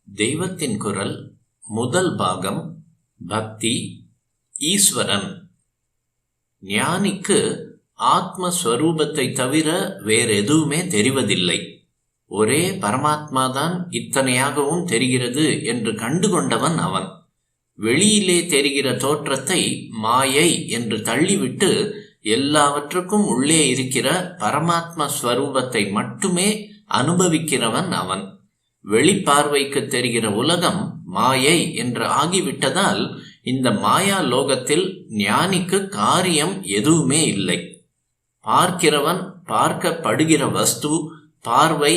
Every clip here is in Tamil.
தெய்வத்தின் குரல் முதல் பாகம். பக்தி. ஈஸ்வரன். ஞானிக்கு ஆத்மஸ்வரூபத்தை தவிர வேறெதுவுமே தெரிவதில்லை. ஒரே பரமாத்மாதான் இத்தனையாகவும் தெரிகிறது என்று கண்டுகொண்டவன் அவன். வெளியிலே தெரிகிற தோற்றத்தை மாயை என்று தள்ளிவிட்டு எல்லாவற்றுக்கும் உள்ளே இருக்கிற பரமாத்ம ஸ்வரூபத்தை மட்டுமே அனுபவிக்கிறவன் அவன். வெளிப்பார்வைக்கு தெரிகிற உலகம் மாயை என்று ஆகிவிட்டதால் இந்த மாயா லோகத்தில் ஞானிக்கு காரியம் எதுவுமே இல்லை. பார்க்கிறவன், பார்க்கப்படுகிற வஸ்து, பார்வை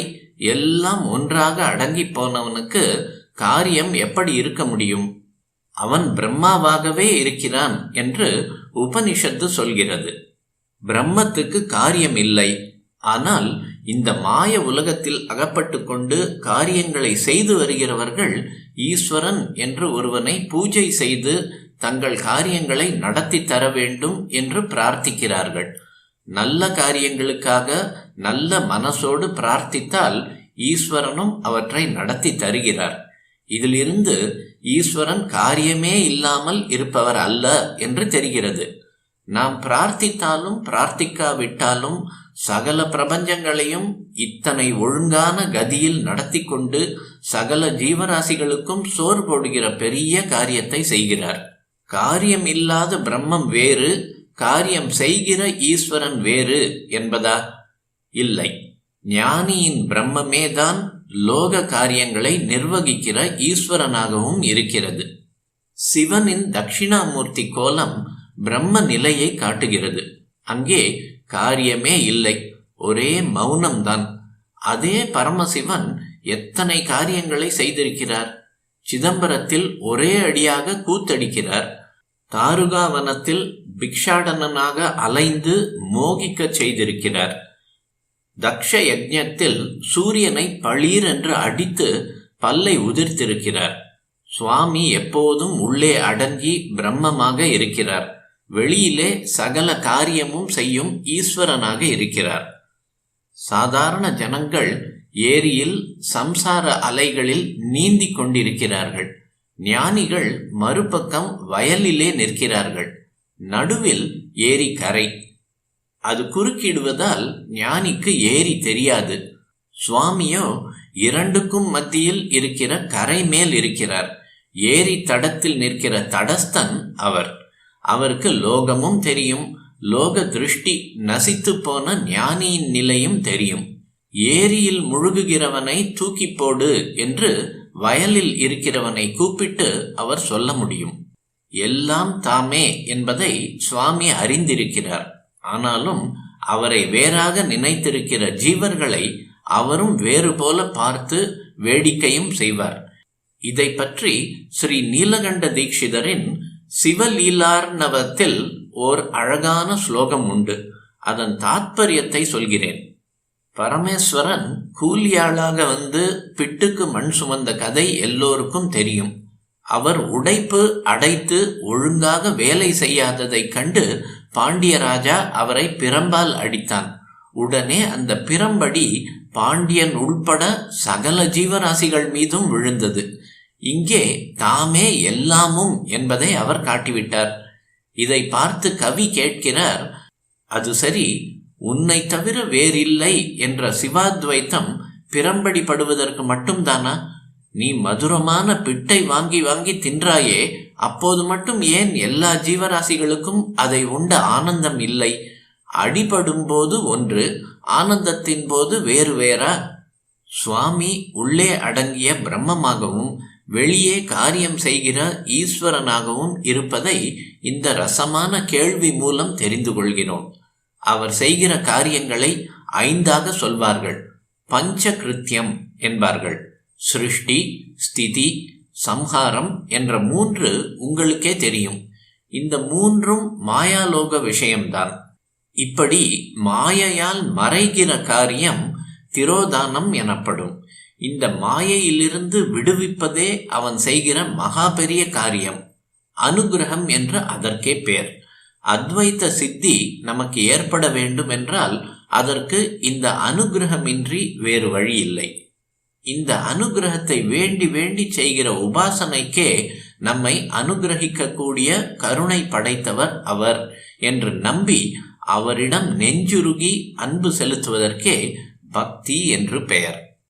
எல்லாம் ஒன்றாக அடங்கி போனவனுக்கு காரியம் எப்படி இருக்க முடியும்? அவன் பிரம்மாவாகவே இருக்கிறான் என்று உபனிஷத்து சொல்கிறது. பிரம்மத்துக்கு காரியம் இல்லை. ஆனால் இந்த மாய உலகத்தில் அகப்பட்டு கொண்டு காரியங்களை செய்து வருகிறவர்கள் ஈஸ்வரன் என்று ஒருவனை பூஜை செய்து தங்கள் காரியங்களை நடத்தி தர வேண்டும் என்று பிரார்த்திக்கிறார்கள். நல்ல காரியங்களுக்காக நல்ல மனசோடு பிரார்த்தித்தால் ஈஸ்வரனும் அவற்றை நடத்தி தருகிறார். இதிலிருந்து ஈஸ்வரன் காரியமே இல்லாமல் இருப்பவர் அல்ல என்று தெரிகிறது. நாம் பிரார்த்தித்தாலும் பிரார்த்திக்காவிட்டாலும் சகல பிரபஞ்சங்களையும் இத்தனை ஒழுங்கான கதியில் நடத்தி கொண்டு சகல ஜீவராசிகளுக்கும் சோறு போடுகிற பெரிய காரியத்தை செய்கிறார். காரியம் இல்லாத பிரம்மம் வேறு, காரியம் செய்கிற ஈஸ்வரன் வேறு என்பதா? இல்லை. ஞானியின் பிரம்மமேதான் லோக காரியங்களை நிர்வகிக்கிற ஈஸ்வரனாகவும் இருக்கிறது. சிவனின் தட்சிணாமூர்த்தி கோலம் பிரம்ம நிலையை காட்டுகிறது. அங்கே காரியமே இல்லை, ஒரே மௌனம்தான். அதே பரமசிவன் எத்தனை காரியங்களை செய்திருக்கிறார். சிதம்பரத்தில் ஒரே அடியாக கூத்தடிக்கிறார். தாருகாவனத்தில் பிக்ஷாடனனாக அலைந்து மோகிக்க செய்திருக்கிறார். தக்ஷ யஜ்ஞத்தில் சூரியனை பளீர் என்று அடித்து பல்லை உதிர்த்திருக்கிறார். சுவாமி எப்போதும் உள்ளே அடங்கி பிரம்மமாக இருக்கிறார். வெளியிலே சகல காரியமும் செய்யும் ஈஸ்வரனாக இருக்கிறார். சாதாரண ஜனங்கள் ஏரியில் சம்சார அலைகளில் நீந்தி கொண்டிருக்கிறார்கள். ஞானிகள் மறுபக்கம் வயலிலே நிற்கிறார்கள். நடுவில் ஏரி கரை. அது குறுக்கிடுவதால் ஞானிக்கு ஏரி தெரியாது. சுவாமியோ இரண்டுக்கும் மத்தியில் இருக்கிற கரை மேல் இருக்கிறார். ஏரி தடத்தில் நிற்கிற தடஸ்தன் அவர். அவருக்கு லோகமும் தெரியும், லோக திருஷ்டி நசித்து போன ஞானியின் நிலையும் தெரியும். ஏரியில் முழுகுகிறவனை தூக்கி போடு என்று வயலில் இருக்கிறவனை கூப்பிட்டு அவர் சொல்ல முடியும். எல்லாம் தாமே என்பதை சுவாமி அறிந்திருக்கிறார். ஆனாலும் அவரை வேறாக நினைத்திருக்கிற ஜீவர்களை அவரும் வேறு போல பார்த்து வேடிக்கையும் செய்வார். இதை பற்றி ஸ்ரீ நீலகண்ட தீட்சிதரின் சிவலீலார்ணவத்தில் ஓர் அழகான ஸ்லோகம் உண்டு. அதன் தாத்பரியத்தை சொல்கிறேன். பரமேஸ்வரன் கூலியாளாக வந்து பிட்டுக்கு மண் சுமந்த கதை எல்லோருக்கும் தெரியும். அவர் உடைப்பு அடைத்து ஒழுங்காக வேலை செய்யாததை கண்டு பாண்டியராஜா அவரை பிரம்பால் அடித்தான். உடனே அந்த பிரம்படி பாண்டியன் உள்பட சகல ஜீவராசிகள் மீதும் விழுந்தது. இங்கே தாமே எல்லாமும் என்பதை அவர் காட்டிவிட்டார். இதை பார்த்து கவி கேட்கிறார், அது சரி, உன்னை தவிர வேறில்லை என்ற சிவாத்வைத்தம் பிரம்படி படுவதற்கு மட்டும்தானா? நீ மதுரமான பிட்டை வாங்கி வாங்கி தின்றாயே, அப்போது மட்டும் ஏன் எல்லா ஜீவராசிகளுக்கும் அதை உண்ட ஆனந்தம் இல்லை? அடிபடும் போது ஒன்று, ஆனந்தத்தின் போது வேறு வேறா? சுவாமி உள்ளே அடங்கிய பிரம்மமாகவும் வெளியே காரியம் செய்கிற ஈஸ்வரனாகவும் இருப்பதை இந்த ரசமான கேள்வி மூலம் தெரிந்து கொள்கிறோம். அவர் செய்கிற காரியங்களை 5ஆக சொல்வார்கள். பஞ்ச கிருத்தியம் என்பார்கள். சிருஷ்டி, ஸ்திதி, சம்ஹாரம் என்ற 3 உங்களுக்கே தெரியும். இந்த 3ம் மாயாலோக விஷயம்தான். இப்படி மாயையால் மறைகிற காரியம் திரோதானம் எனப்படும். இந்த மாயையிலிருந்து விடுவிப்பதே அவன் செய்கிற மகா பெரிய காரியம். அனுகிரகம் என்று அதற்கே பேர். அத்வைத்த சித்தி நமக்கு ஏற்பட வேண்டும் என்றால் அதற்கு இந்த அனுகிரகமின்றி வேறு வழி இல்லை. இந்த அனுகிரகத்தை வேண்டி வேண்டி செய்கிற உபாசனைக்கே நம்மை அனுகிரகிக்கக்கூடிய கருணை படைத்தவர் அவர் என்று நம்பி அவரிடம் நெஞ்சுருகி அன்பு செலுத்துவதற்கே பக்தி என்று பெயர்.